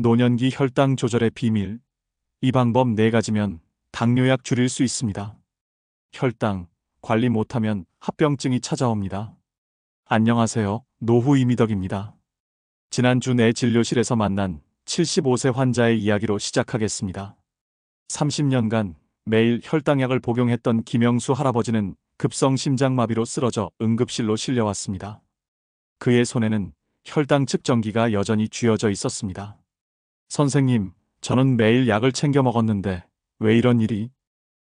노년기 혈당 조절의 비밀. 이 방법 4가지면 당뇨약 줄일 수 있습니다. 혈당 관리 못하면 합병증이 찾아옵니다. 안녕하세요. 노후 이미덕입니다. 지난주 내 진료실에서 만난 75세 환자의 이야기로 시작하겠습니다. 30년간 매일 혈당약을 복용했던 김영수 할아버지는 급성 심장마비로 쓰러져 응급실로 실려왔습니다. 그의 손에는 혈당 측정기가 여전히 쥐어져 있었습니다. 선생님, 저는 매일 약을 챙겨 먹었는데 왜 이런 일이?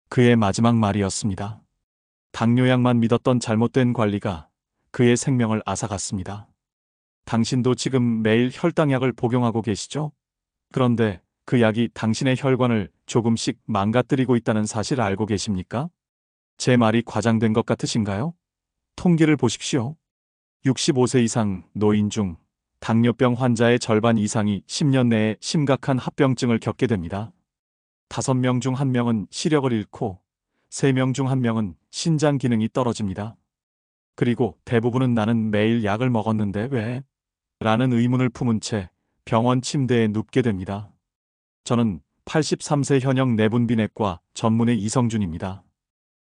그의 마지막 말이었습니다. 당뇨약만 믿었던 잘못된 관리가 그의 생명을 앗아갔습니다. 당신도 지금 매일 혈당약을 복용하고 계시죠? 그런데 그 약이 당신의 혈관을 조금씩 망가뜨리고 있다는 사실 알고 계십니까? 제 말이 과장된 것 같으신가요? 통계를 보십시오. 65세 이상 노인 중 당뇨병 환자의 절반 이상이 10년 내에 심각한 합병증을 겪게 됩니다. 5명 중 1명은 시력을 잃고 3명 중 1명은 신장 기능이 떨어집니다. 그리고 대부분은 나는 매일 약을 먹었는데 왜? 라는 의문을 품은 채 병원 침대에 눕게 됩니다. 저는 83세 현역 내분비내과 전문의 이성준입니다.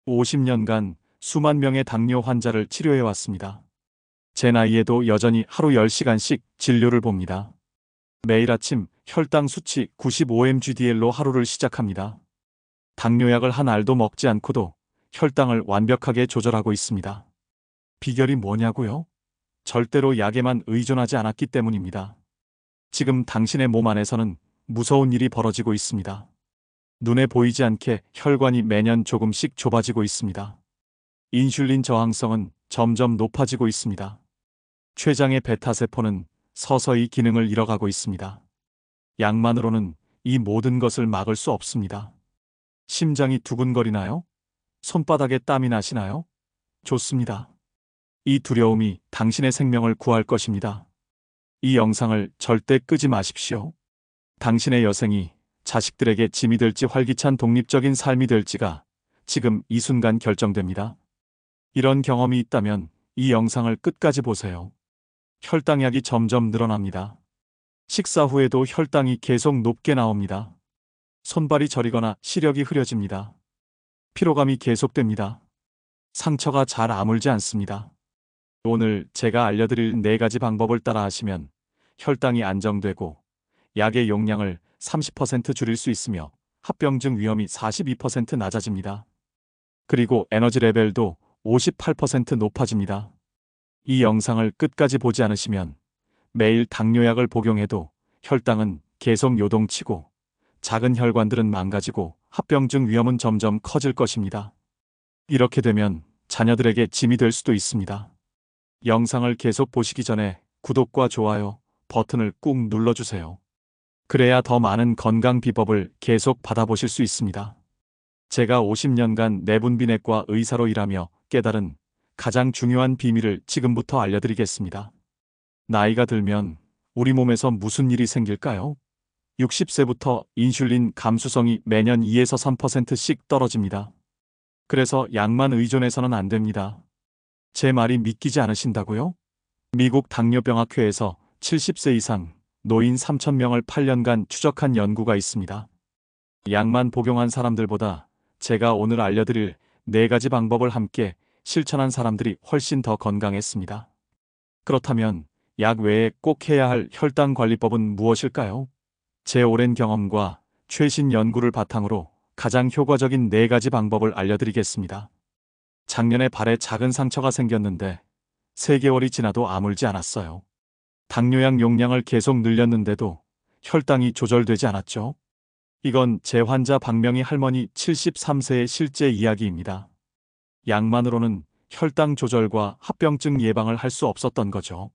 50년간 수만 명의 당뇨 환자를 치료해왔습니다. 제 나이에도 여전히 하루 10시간씩 진료를 봅니다. 매일 아침 혈당 수치 95mg/dl로 하루를 시작합니다. 당뇨약을 한 알도 먹지 않고도 혈당을 완벽하게 조절하고 있습니다. 비결이 뭐냐고요? 절대로 약에만 의존하지 않았기 때문입니다. 지금 당신의 몸 안에서는 무서운 일이 벌어지고 있습니다. 눈에 보이지 않게 혈관이 매년 조금씩 좁아지고 있습니다. 인슐린 저항성은 점점 높아지고 있습니다. 췌장의 베타세포는 서서히 기능을 잃어가고 있습니다. 약만으로는 이 모든 것을 막을 수 없습니다. 심장이 두근거리나요? 손바닥에 땀이 나시나요? 좋습니다. 이 두려움이 당신의 생명을 구할 것입니다. 이 영상을 절대 끄지 마십시오. 당신의 여생이 자식들에게 짐이 될지 활기찬 독립적인 삶이 될지가 지금 이 순간 결정됩니다. 이런 경험이 있다면 이 영상을 끝까지 보세요. 혈당약이 점점 늘어납니다. 식사 후에도 혈당이 계속 높게 나옵니다. 손발이 저리거나 시력이 흐려집니다. 피로감이 계속됩니다. 상처가 잘 아물지 않습니다. 오늘 제가 알려드릴 4가지 방법을 따라 하시면 혈당이 안정되고 약의 용량을 30% 줄일 수 있으며 합병증 위험이 42% 낮아집니다. 그리고 에너지 레벨도 58% 높아집니다. 이 영상을 끝까지 보지 않으시면 매일 당뇨약을 복용해도 혈당은 계속 요동치고 작은 혈관들은 망가지고 합병증 위험은 점점 커질 것입니다. 이렇게 되면 자녀들에게 짐이 될 수도 있습니다. 영상을 계속 보시기 전에 구독과 좋아요 버튼을 꾹 눌러주세요. 그래야 더 많은 건강 비법을 계속 받아보실 수 있습니다. 제가 50년간 내분비내과 의사로 일하며 깨달은 가장 중요한 비밀을 지금부터 알려드리겠습니다. 나이가 들면 우리 몸에서 무슨 일이 생길까요? 60세부터 인슐린 감수성이 매년 2에서 3%씩 떨어집니다. 그래서 약만 의존해서는 안 됩니다. 제 말이 믿기지 않으신다고요? 미국 당뇨병학회에서 70세 이상 노인 3,000명을 8년간 추적한 연구가 있습니다. 약만 복용한 사람들보다 제가 오늘 알려드릴 4가지 방법을 함께 실천한 사람들이 훨씬 더 건강했습니다. 그렇다면 약 외에 꼭 해야 할 혈당 관리법은 무엇일까요? 제 오랜 경험과 최신 연구를 바탕으로 가장 효과적인 4가지 방법을 알려드리겠습니다. 작년에 발에 작은 상처가 생겼는데 3개월이 지나도 아물지 않았어요. 당뇨약 용량을 계속 늘렸는데도 혈당이 조절되지 않았죠. 이건 제 환자 박명희 할머니 73세의 실제 이야기입니다. 약만으로는 혈당 조절과 합병증 예방을 할 수 없었던 거죠.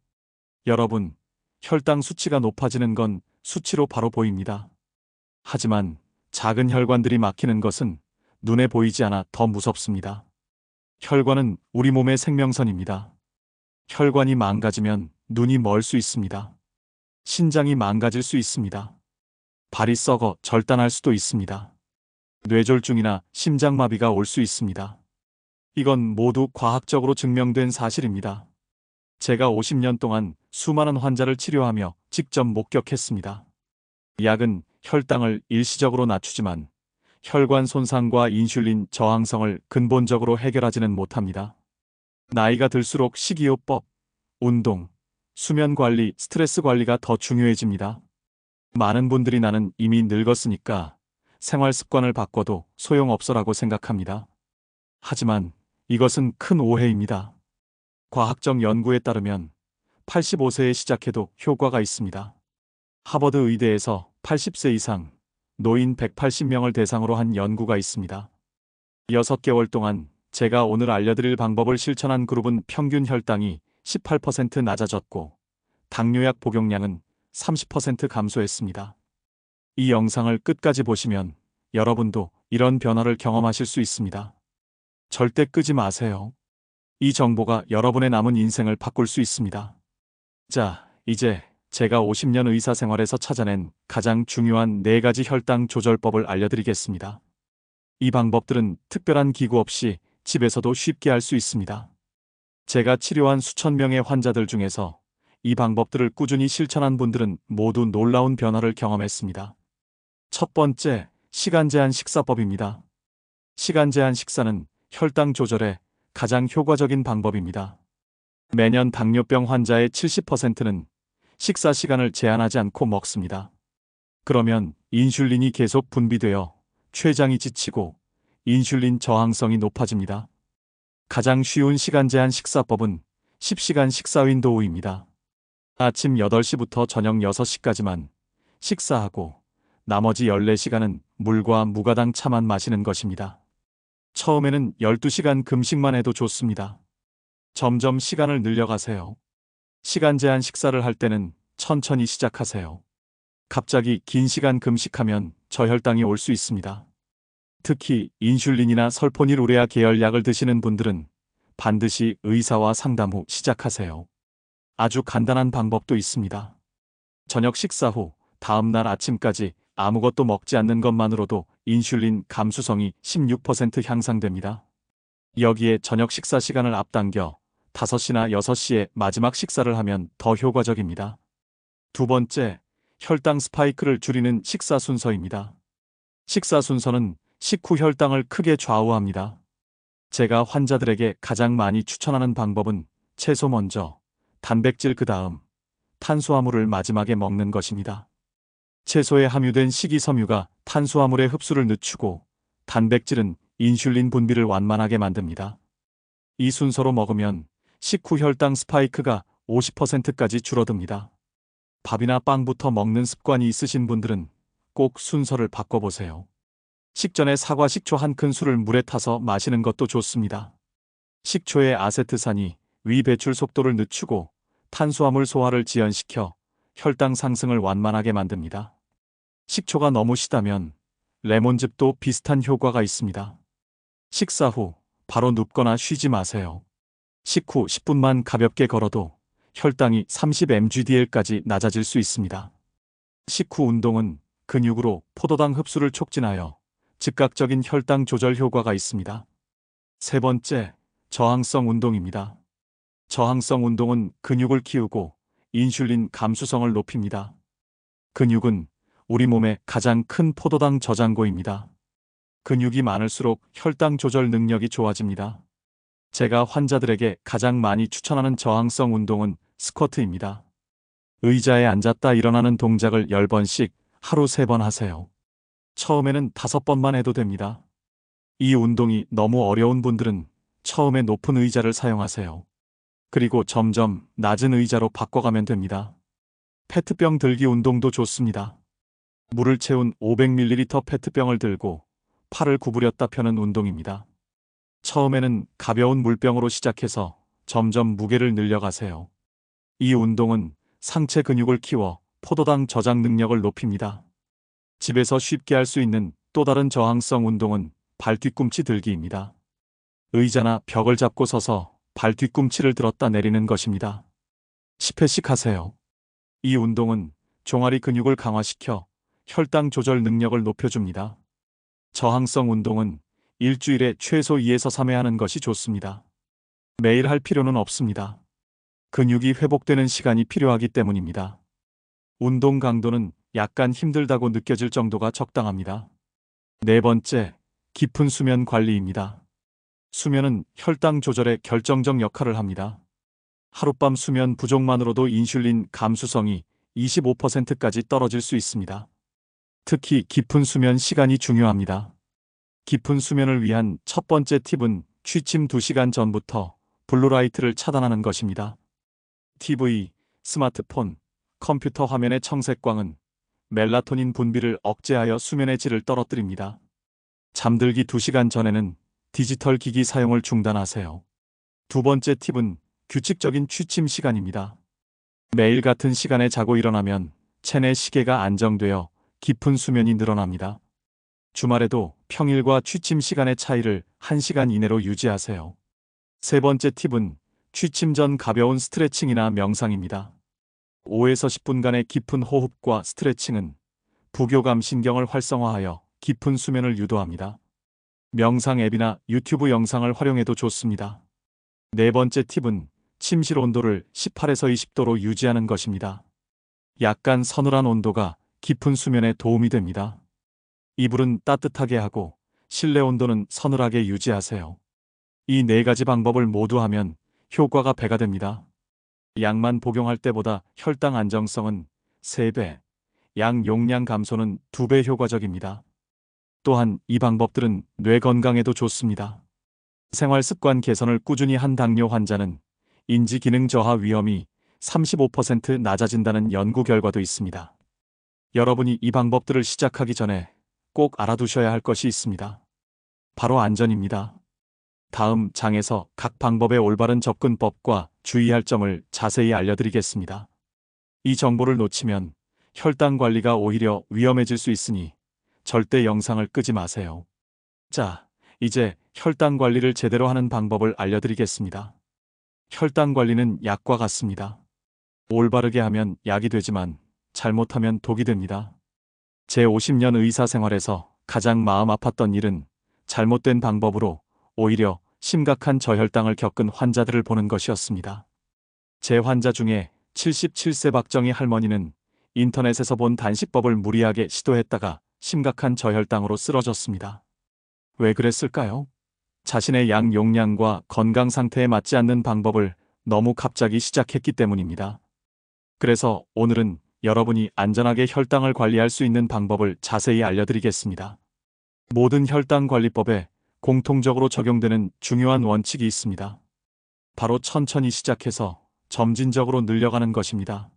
여러분, 혈당 수치가 높아지는 건 수치로 바로 보입니다. 하지만 작은 혈관들이 막히는 것은 눈에 보이지 않아 더 무섭습니다. 혈관은 우리 몸의 생명선입니다. 혈관이 망가지면 눈이 멀 수 있습니다. 신장이 망가질 수 있습니다. 발이 썩어 절단할 수도 있습니다. 뇌졸중이나 심장마비가 올 수 있습니다. 이건 모두 과학적으로 증명된 사실입니다. 제가 50년 동안 수많은 환자를 치료하며 직접 목격했습니다. 약은 혈당을 일시적으로 낮추지만 혈관 손상과 인슐린 저항성을 근본적으로 해결하지는 못합니다. 나이가 들수록 식이요법, 운동, 수면 관리, 스트레스 관리가 더 중요해집니다. 많은 분들이 나는 이미 늙었으니까 생활 습관을 바꿔도 소용없어라고 생각합니다. 하지만 이것은 큰 오해입니다. 과학적 연구에 따르면 85세에 시작해도 효과가 있습니다. 하버드 의대에서 80세 이상 노인 180명을 대상으로 한 연구가 있습니다. 6개월 동안 제가 오늘 알려드릴 방법을 실천한 그룹은 평균 혈당이 18% 낮아졌고 당뇨약 복용량은 30% 감소했습니다. 이 영상을 끝까지 보시면 여러분도 이런 변화를 경험하실 수 있습니다. 절대 끄지 마세요. 이 정보가 여러분의 남은 인생을 바꿀 수 있습니다. 자, 이제 제가 50년 의사 생활에서 찾아낸 가장 중요한 4가지 혈당 조절법을 알려드리겠습니다. 이 방법들은 특별한 기구 없이 집에서도 쉽게 할 수 있습니다. 제가 치료한 수천 명의 환자들 중에서 이 방법들을 꾸준히 실천한 분들은 모두 놀라운 변화를 경험했습니다. 첫 번째, 시간 제한 식사법입니다. 시간 제한 식사는 혈당 조절에 가장 효과적인 방법입니다. 매년 당뇨병 환자의 70%는 식사 시간을 제한하지 않고 먹습니다. 그러면 인슐린이 계속 분비되어 췌장이 지치고 인슐린 저항성이 높아집니다. 가장 쉬운 시간 제한 식사법은 10시간 식사 윈도우입니다. 아침 8시부터 저녁 6시까지만 식사하고 나머지 14시간은 물과 무가당 차만 마시는 것입니다. 처음에는 12시간 금식만 해도 좋습니다. 점점 시간을 늘려가세요. 시간 제한 식사를 할 때는 천천히 시작하세요. 갑자기 긴 시간 금식하면 저혈당이 올 수 있습니다. 특히 인슐린이나 설포닐 우레아 계열 약을 드시는 분들은 반드시 의사와 상담 후 시작하세요. 아주 간단한 방법도 있습니다. 저녁 식사 후 다음날 아침까지 아무것도 먹지 않는 것만으로도 인슐린 감수성이 16% 향상됩니다. 여기에 저녁 식사 시간을 앞당겨 5시나 6시에 마지막 식사를 하면 더 효과적입니다. 두 번째, 혈당 스파이크를 줄이는 식사 순서입니다. 식사 순서는 식후 혈당을 크게 좌우합니다. 제가 환자들에게 가장 많이 추천하는 방법은 채소 먼저, 단백질 그 다음, 탄수화물을 마지막에 먹는 것입니다. 채소에 함유된 식이섬유가 탄수화물의 흡수를 늦추고 단백질은 인슐린 분비를 완만하게 만듭니다. 이 순서로 먹으면 식후 혈당 스파이크가 50%까지 줄어듭니다. 밥이나 빵부터 먹는 습관이 있으신 분들은 꼭 순서를 바꿔보세요. 식전에 사과 식초 1큰술을 물에 타서 마시는 것도 좋습니다. 식초의 아세트산이 위 배출 속도를 늦추고 탄수화물 소화를 지연시켜 혈당 상승을 완만하게 만듭니다. 식초가 너무 시다면 레몬즙도 비슷한 효과가 있습니다. 식사 후 바로 눕거나 쉬지 마세요. 식후 10분만 가볍게 걸어도 혈당이 30mg/dl까지 낮아질 수 있습니다. 식후 운동은 근육으로 포도당 흡수를 촉진하여 즉각적인 혈당 조절 효과가 있습니다. 세 번째, 저항성 운동입니다. 저항성 운동은 근육을 키우고 인슐린 감수성을 높입니다. 근육은 우리 몸의 가장 큰 포도당 저장고입니다. 근육이 많을수록 혈당 조절 능력이 좋아집니다. 제가 환자들에게 가장 많이 추천하는 저항성 운동은 스쿼트입니다. 의자에 앉았다 일어나는 동작을 10번씩 하루 3번 하세요. 처음에는 5번만 해도 됩니다. 이 운동이 너무 어려운 분들은 처음에 높은 의자를 사용하세요. 그리고 점점 낮은 의자로 바꿔가면 됩니다. 페트병 들기 운동도 좋습니다. 물을 채운 500ml 페트병을 들고 팔을 구부렸다 펴는 운동입니다. 처음에는 가벼운 물병으로 시작해서 점점 무게를 늘려가세요. 이 운동은 상체 근육을 키워 포도당 저장 능력을 높입니다. 집에서 쉽게 할 수 있는 또 다른 저항성 운동은 발 뒤꿈치 들기입니다. 의자나 벽을 잡고 서서 발 뒤꿈치를 들었다 내리는 것입니다. 10회씩 하세요. 이 운동은 종아리 근육을 강화시켜 혈당 조절 능력을 높여줍니다. 저항성 운동은 일주일에 최소 2에서 3회 하는 것이 좋습니다. 매일 할 필요는 없습니다. 근육이 회복되는 시간이 필요하기 때문입니다. 운동 강도는 약간 힘들다고 느껴질 정도가 적당합니다. 네 번째, 깊은 수면 관리입니다. 수면은 혈당 조절에 결정적 역할을 합니다. 하룻밤 수면 부족만으로도 인슐린 감수성이 25%까지 떨어질 수 있습니다. 특히 깊은 수면 시간이 중요합니다. 깊은 수면을 위한 첫 번째 팁은 취침 2시간 전부터 블루라이트를 차단하는 것입니다. TV, 스마트폰, 컴퓨터 화면의 청색광은 멜라토닌 분비를 억제하여 수면의 질을 떨어뜨립니다. 잠들기 2시간 전에는 디지털 기기 사용을 중단하세요. 두 번째 팁은 규칙적인 취침 시간입니다. 매일 같은 시간에 자고 일어나면 체내 시계가 안정되어 깊은 수면이 늘어납니다. 주말에도 평일과 취침 시간의 차이를 1시간 이내로 유지하세요. 세 번째 팁은 취침 전 가벼운 스트레칭이나 명상입니다. 5에서 10분간의 깊은 호흡과 스트레칭은 부교감 신경을 활성화하여 깊은 수면을 유도합니다. 명상 앱이나 유튜브 영상을 활용해도 좋습니다. 네 번째 팁은 침실 온도를 18에서 20도로 유지하는 것입니다. 약간 서늘한 온도가 깊은 수면에 도움이 됩니다. 이불은 따뜻하게 하고 실내 온도는 서늘하게 유지하세요. 이 네 가지 방법을 모두 하면 효과가 배가 됩니다. 약만 복용할 때보다 혈당 안정성은 3배, 양 용량 감소는 2배 효과적입니다. 또한 이 방법들은 뇌 건강에도 좋습니다. 생활 습관 개선을 꾸준히 한 당뇨 환자는 인지 기능 저하 위험이 35% 낮아진다는 연구 결과도 있습니다. 여러분이 이 방법들을 시작하기 전에 꼭 알아두셔야 할 것이 있습니다. 바로 안전입니다. 다음 장에서 각 방법의 올바른 접근법과 주의할 점을 자세히 알려드리겠습니다. 이 정보를 놓치면 혈당 관리가 오히려 위험해질 수 있으니 절대 영상을 끄지 마세요. 자, 이제 혈당 관리를 제대로 하는 방법을 알려드리겠습니다. 혈당 관리는 약과 같습니다. 올바르게 하면 약이 되지만 잘못하면 독이 됩니다. 제 50년 의사 생활에서 가장 마음 아팠던 일은 잘못된 방법으로 오히려 심각한 저혈당을 겪은 환자들을 보는 것이었습니다. 제 환자 중에 77세 박정희 할머니는 인터넷에서 본 단식법을 무리하게 시도했다가 심각한 저혈당으로 쓰러졌습니다. 왜 그랬을까요? 자신의 양 용량과 건강 상태에 맞지 않는 방법을 너무 갑자기 시작했기 때문입니다. 그래서 오늘은 여러분이 안전하게 혈당을 관리할 수 있는 방법을 자세히 알려드리겠습니다. 모든 혈당 관리법에 공통적으로 적용되는 중요한 원칙이 있습니다. 바로 천천히 시작해서 점진적으로 늘려가는 것입니다.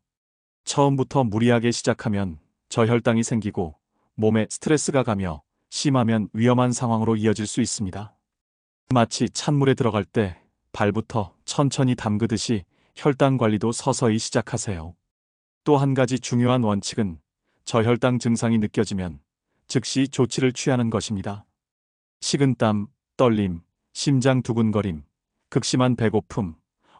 처음부터 무리하게 시작하면 저혈당이 생기고 몸에 스트레스가 가며 심하면 위험한 상황으로 이어질 수 있습니다. 마치 찬물에 들어갈 때 발부터 천천히 담그듯이 혈당 관리도 서서히 시작하세요. 또 한 가지 중요한 원칙은 저혈당 증상이 느껴지면 즉시 조치를 취하는 것입니다. 식은땀, 떨림, 심장 두근거림, 극심한 배고픔,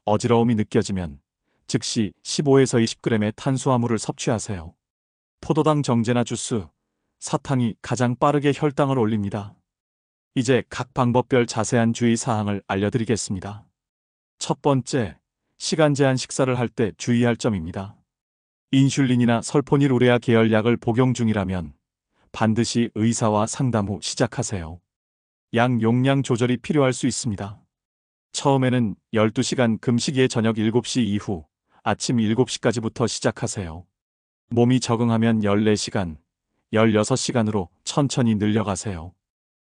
어지러움이 느껴지면 즉시 15에서 20g의 탄수화물을 섭취하세요. 포도당 정제나 주스, 사탕이 가장 빠르게 혈당을 올립니다. 이제 각 방법별 자세한 주의 사항을 알려드리겠습니다. 첫 번째, 시간 제한 식사를 할 때 주의할 점입니다. 인슐린이나 설포닐 우레아 계열 약을 복용 중이라면 반드시 의사와 상담 후 시작하세요. 양 용량 조절이 필요할 수 있습니다. 처음에는 12시간 금식이에 저녁 7시 이후 아침 7시까지부터 시작하세요. 몸이 적응하면 14시간, 16시간으로 천천히 늘려가세요.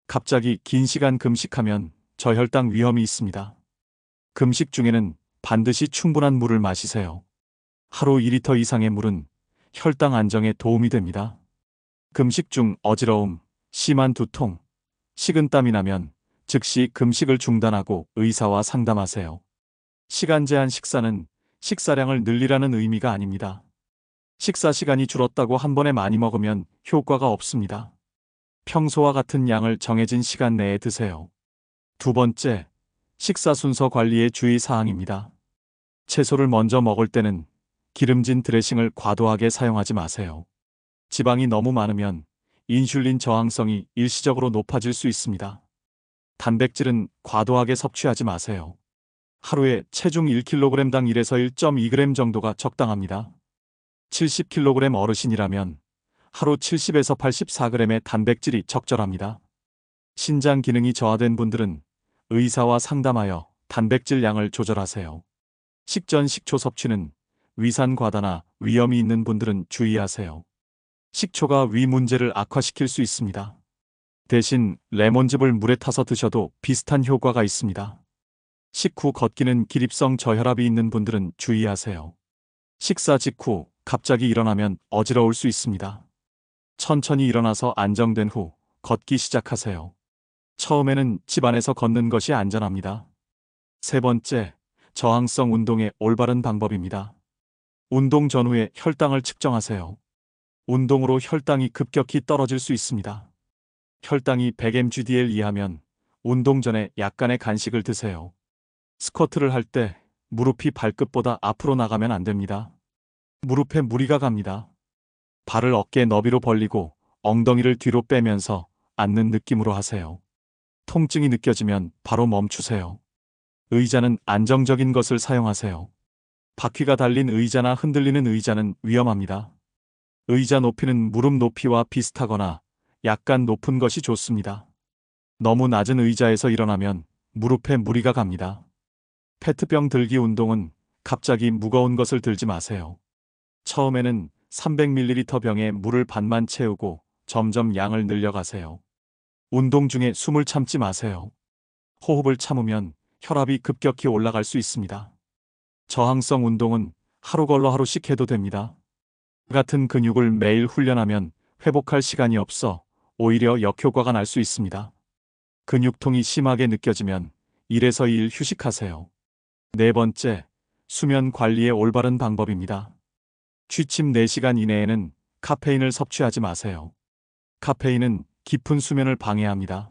갑자기 긴 시간 금식하면 저혈당 위험이 있습니다. 금식 중에는 반드시 충분한 물을 마시세요. 하루 2리터 이상의 물은 혈당 안정에 도움이 됩니다. 금식 중 어지러움, 심한 두통, 식은땀이 나면 즉시 금식을 중단하고 의사와 상담하세요. 시간 제한 식사는 식사량을 늘리라는 의미가 아닙니다. 식사 시간이 줄었다고 한 번에 많이 먹으면 효과가 없습니다. 평소와 같은 양을 정해진 시간 내에 드세요. 두 번째, 식사 순서 관리의 주의 사항입니다. 채소를 먼저 먹을 때는 기름진 드레싱을 과도하게 사용하지 마세요. 지방이 너무 많으면 인슐린 저항성이 일시적으로 높아질 수 있습니다. 단백질은 과도하게 섭취하지 마세요. 하루에 체중 1kg당 1에서 1.2g 정도가 적당합니다. 70kg 어르신이라면 하루 70에서 84g의 단백질이 적절합니다. 신장 기능이 저하된 분들은 의사와 상담하여 단백질 양을 조절하세요. 식전 식초 섭취는 위산 과다나 위염이 있는 분들은 주의하세요. 식초가 위 문제를 악화시킬 수 있습니다. 대신 레몬즙을 물에 타서 드셔도 비슷한 효과가 있습니다. 식후 걷기는 기립성 저혈압이 있는 분들은 주의하세요. 식사 직후 갑자기 일어나면 어지러울 수 있습니다. 천천히 일어나서 안정된 후 걷기 시작하세요. 처음에는 집 안에서 걷는 것이 안전합니다. 세 번째, 저항성 운동의 올바른 방법입니다. 운동 전후에 혈당을 측정하세요. 운동으로 혈당이 급격히 떨어질 수 있습니다. 혈당이 100mgdl 이하면 운동 전에 약간의 간식을 드세요. 스쿼트를 할 때 무릎이 발끝보다 앞으로 나가면 안 됩니다. 무릎에 무리가 갑니다. 발을 어깨 너비로 벌리고 엉덩이를 뒤로 빼면서 앉는 느낌으로 하세요. 통증이 느껴지면 바로 멈추세요. 의자는 안정적인 것을 사용하세요. 바퀴가 달린 의자나 흔들리는 의자는 위험합니다. 의자 높이는 무릎 높이와 비슷하거나 약간 높은 것이 좋습니다. 너무 낮은 의자에서 일어나면 무릎에 무리가 갑니다. 페트병 들기 운동은 갑자기 무거운 것을 들지 마세요. 처음에는 300ml 병에 물을 반만 채우고 점점 양을 늘려가세요. 운동 중에 숨을 참지 마세요. 호흡을 참으면 혈압이 급격히 올라갈 수 있습니다. 저항성 운동은 하루 걸러 하루씩 해도 됩니다. 같은 근육을 매일 훈련하면 회복할 시간이 없어 오히려 역효과가 날 수 있습니다. 근육통이 심하게 느껴지면 1에서 2일 휴식하세요. 네 번째, 수면 관리의 올바른 방법입니다. 취침 4시간 이내에는 카페인을 섭취하지 마세요. 카페인은 깊은 수면을 방해합니다.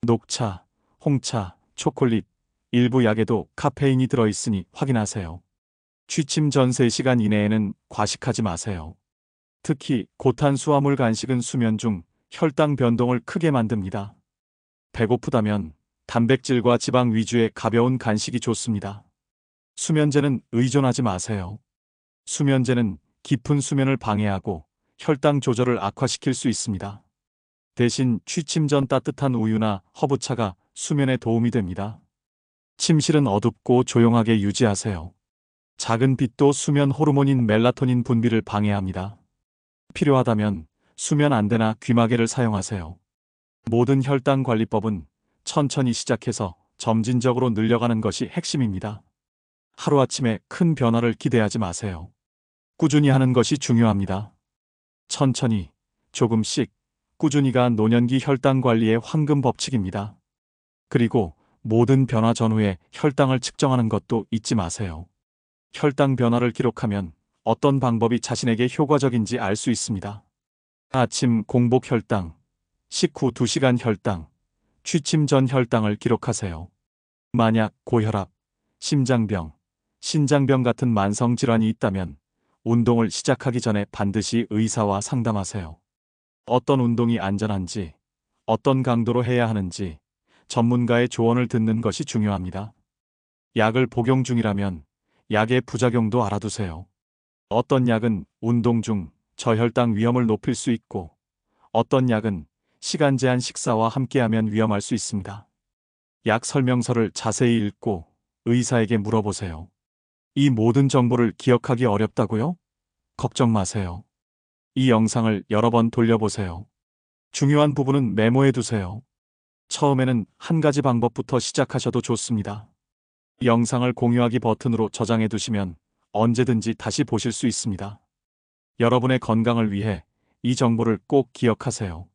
녹차, 홍차, 초콜릿, 일부 약에도 카페인이 들어있으니 확인하세요. 취침 전 3시간 이내에는 과식하지 마세요. 특히 고탄수화물 간식은 수면 중 혈당 변동을 크게 만듭니다. 배고프다면 단백질과 지방 위주의 가벼운 간식이 좋습니다. 수면제는 의존하지 마세요. 수면제는 깊은 수면을 방해하고 혈당 조절을 악화시킬 수 있습니다. 대신 취침 전 따뜻한 우유나 허브차가 수면에 도움이 됩니다. 침실은 어둡고 조용하게 유지하세요. 작은 빛도 수면 호르몬인 멜라토닌 분비를 방해합니다. 필요하다면 수면 안대나 귀마개를 사용하세요. 모든 혈당 관리법은 천천히 시작해서 점진적으로 늘려가는 것이 핵심입니다. 하루아침에 큰 변화를 기대하지 마세요. 꾸준히 하는 것이 중요합니다. 천천히, 조금씩, 꾸준히가 노년기 혈당 관리의 황금 법칙입니다. 그리고 모든 변화 전후에 혈당을 측정하는 것도 잊지 마세요. 혈당 변화를 기록하면 어떤 방법이 자신에게 효과적인지 알 수 있습니다. 아침 공복 혈당, 식후 2시간 혈당, 취침 전 혈당을 기록하세요. 만약 고혈압, 심장병, 신장병 같은 만성질환이 있다면 운동을 시작하기 전에 반드시 의사와 상담하세요. 어떤 운동이 안전한지, 어떤 강도로 해야 하는지 전문가의 조언을 듣는 것이 중요합니다. 약을 복용 중이라면 약의 부작용도 알아두세요. 어떤 약은 운동 중 저혈당 위험을 높일 수 있고 어떤 약은 시간 제한 식사와 함께하면 위험할 수 있습니다. 약 설명서를 자세히 읽고 의사에게 물어보세요. 이 모든 정보를 기억하기 어렵다고요? 걱정 마세요. 이 영상을 여러 번 돌려보세요. 중요한 부분은 메모해 두세요. 처음에는 한 가지 방법부터 시작하셔도 좋습니다. 영상을 공유하기 버튼으로 저장해 두시면 언제든지 다시 보실 수 있습니다. 여러분의 건강을 위해 이 정보를 꼭 기억하세요.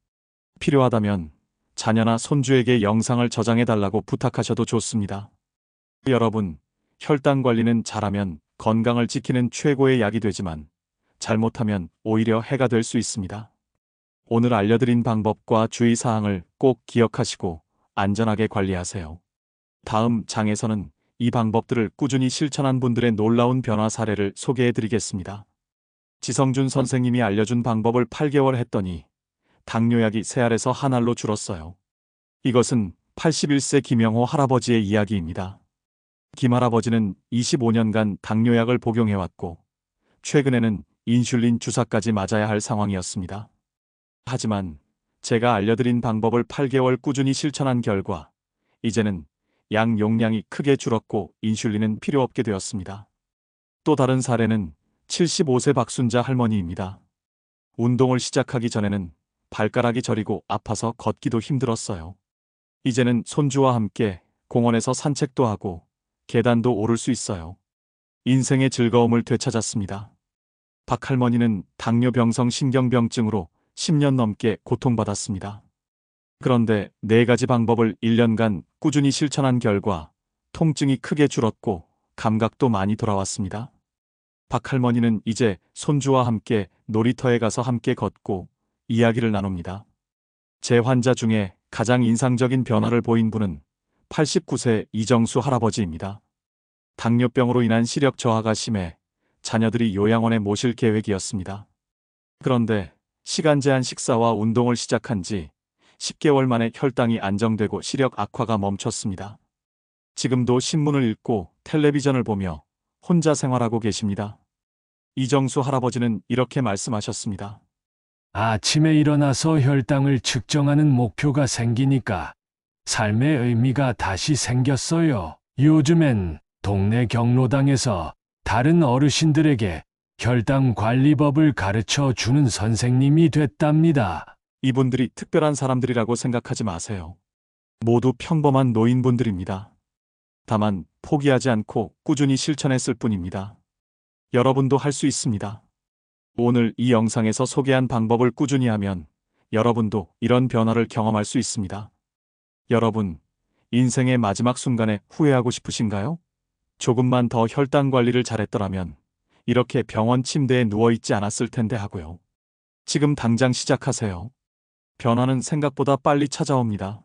필요하다면 자녀나 손주에게 영상을 저장해 달라고 부탁하셔도 좋습니다. 여러분, 혈당 관리는 잘하면 건강을 지키는 최고의 약이 되지만 잘못하면 오히려 해가 될 수 있습니다. 오늘 알려드린 방법과 주의사항을 꼭 기억하시고 안전하게 관리하세요. 다음 장에서는 이 방법들을 꾸준히 실천한 분들의 놀라운 변화 사례를 소개해드리겠습니다. 지성준 선생님이 알려준 방법을 8개월 했더니 당뇨약이 3알에서 1알로 줄었어요. 이것은 81세 김영호 할아버지의 이야기입니다. 김 할아버지는 25년간 당뇨약을 복용해왔고 최근에는 인슐린 주사까지 맞아야 할 상황이었습니다. 하지만 제가 알려드린 방법을 8개월 꾸준히 실천한 결과 이제는 양 용량이 크게 줄었고 인슐린은 필요 없게 되었습니다. 또 다른 사례는 75세 박순자 할머니입니다. 운동을 시작하기 전에는 발가락이 저리고 아파서 걷기도 힘들었어요. 이제는 손주와 함께 공원에서 산책도 하고 계단도 오를 수 있어요. 인생의 즐거움을 되찾았습니다. 박 할머니는 당뇨병성 신경병증으로 10년 넘게 고통받았습니다. 그런데 4가지 방법을 1년간 꾸준히 실천한 결과 통증이 크게 줄었고 감각도 많이 돌아왔습니다. 박 할머니는 이제 손주와 함께 놀이터에 가서 함께 걷고 이야기를 나눕니다. 제 환자 중에 가장 인상적인 변화를 보인 분은 89세 이정수 할아버지입니다. 당뇨병으로 인한 시력 저하가 심해 자녀들이 요양원에 모실 계획이었습니다. 그런데 시간 제한 식사와 운동을 시작한 지 10개월 만에 혈당이 안정되고 시력 악화가 멈췄습니다. 지금도 신문을 읽고 텔레비전을 보며 혼자 생활하고 계십니다. 이정수 할아버지는 이렇게 말씀하셨습니다. 아침에 일어나서 혈당을 측정하는 목표가 생기니까 삶의 의미가 다시 생겼어요. 요즘엔 동네 경로당에서 다른 어르신들에게 혈당 관리법을 가르쳐 주는 선생님이 됐답니다. 이분들이 특별한 사람들이라고 생각하지 마세요. 모두 평범한 노인분들입니다. 다만 포기하지 않고 꾸준히 실천했을 뿐입니다. 여러분도 할 수 있습니다. 오늘 이 영상에서 소개한 방법을 꾸준히 하면 여러분도 이런 변화를 경험할 수 있습니다. 여러분, 인생의 마지막 순간에 후회하고 싶으신가요? 조금만 더 혈당 관리를 잘했더라면 이렇게 병원 침대에 누워있지 않았을 텐데 하고요. 지금 당장 시작하세요. 변화는 생각보다 빨리 찾아옵니다.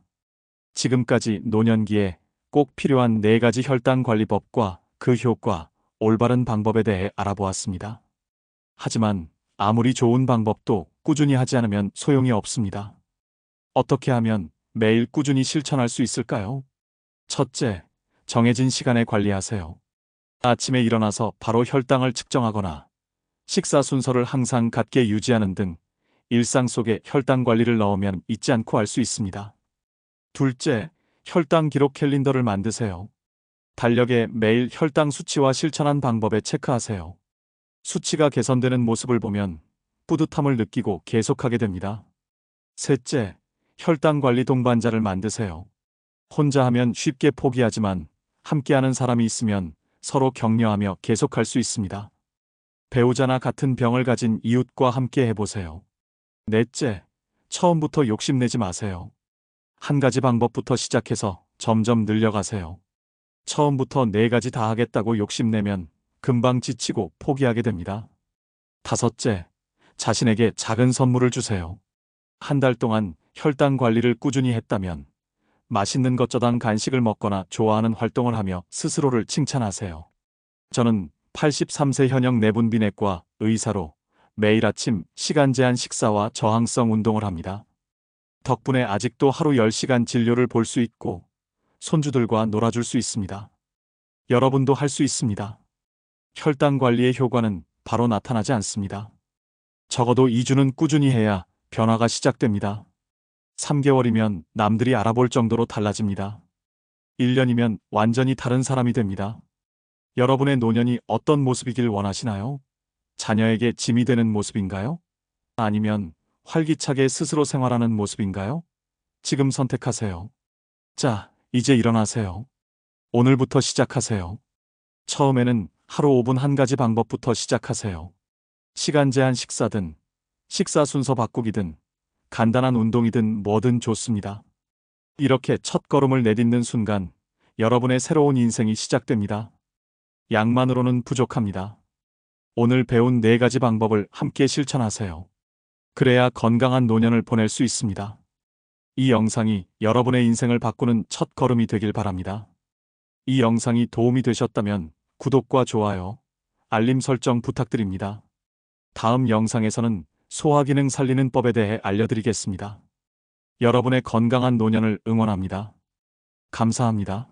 지금까지 노년기에 꼭 필요한 4가지 혈당 관리법과 그 효과, 올바른 방법에 대해 알아보았습니다. 하지만 아무리 좋은 방법도 꾸준히 하지 않으면 소용이 없습니다. 어떻게 하면 매일 꾸준히 실천할 수 있을까요? 첫째, 정해진 시간에 관리하세요. 아침에 일어나서 바로 혈당을 측정하거나 식사 순서를 항상 같게 유지하는 등 일상 속에 혈당 관리를 넣으면 잊지 않고 알 수 있습니다. 둘째, 혈당 기록 캘린더를 만드세요. 달력에 매일 혈당 수치와 실천한 방법에 체크하세요. 수치가 개선되는 모습을 보면 뿌듯함을 느끼고 계속하게 됩니다. 셋째, 혈당 관리 동반자를 만드세요. 혼자 하면 쉽게 포기하지만 함께하는 사람이 있으면 서로 격려하며 계속할 수 있습니다. 배우자나 같은 병을 가진 이웃과 함께 해보세요. 넷째, 처음부터 욕심내지 마세요. 한 가지 방법부터 시작해서 점점 늘려가세요. 처음부터 4가지 다 하겠다고 욕심내면 금방 지치고 포기하게 됩니다. 다섯째, 자신에게 작은 선물을 주세요. 한 달 동안 혈당 관리를 꾸준히 했다면 맛있는 것 저당 간식을 먹거나 좋아하는 활동을 하며 스스로를 칭찬하세요. 저는 83세 현역 내분비내과 의사로 매일 아침 시간 제한 식사와 저항성 운동을 합니다. 덕분에 아직도 하루 10시간 진료를 볼 수 있고 손주들과 놀아줄 수 있습니다. 여러분도 할 수 있습니다. 혈당 관리의 효과는 바로 나타나지 않습니다. 적어도 2주는 꾸준히 해야 변화가 시작됩니다. 3개월이면 남들이 알아볼 정도로 달라집니다. 1년이면 완전히 다른 사람이 됩니다. 여러분의 노년이 어떤 모습이길 원하시나요? 자녀에게 짐이 되는 모습인가요? 아니면 활기차게 스스로 생활하는 모습인가요? 지금 선택하세요. 자, 이제 일어나세요. 오늘부터 시작하세요. 처음에는 하루 5분 한 가지 방법부터 시작하세요. 시간 제한 식사든, 식사 순서 바꾸기든, 간단한 운동이든 뭐든 좋습니다. 이렇게 첫 걸음을 내딛는 순간 여러분의 새로운 인생이 시작됩니다. 약만으로는 부족합니다. 오늘 배운 4가지 방법을 함께 실천하세요. 그래야 건강한 노년을 보낼 수 있습니다. 이 영상이 여러분의 인생을 바꾸는 첫 걸음이 되길 바랍니다. 이 영상이 도움이 되셨다면 구독과 좋아요, 알림 설정 부탁드립니다. 다음 영상에서는 소화기능 살리는 법에 대해 알려드리겠습니다. 여러분의 건강한 노년을 응원합니다. 감사합니다.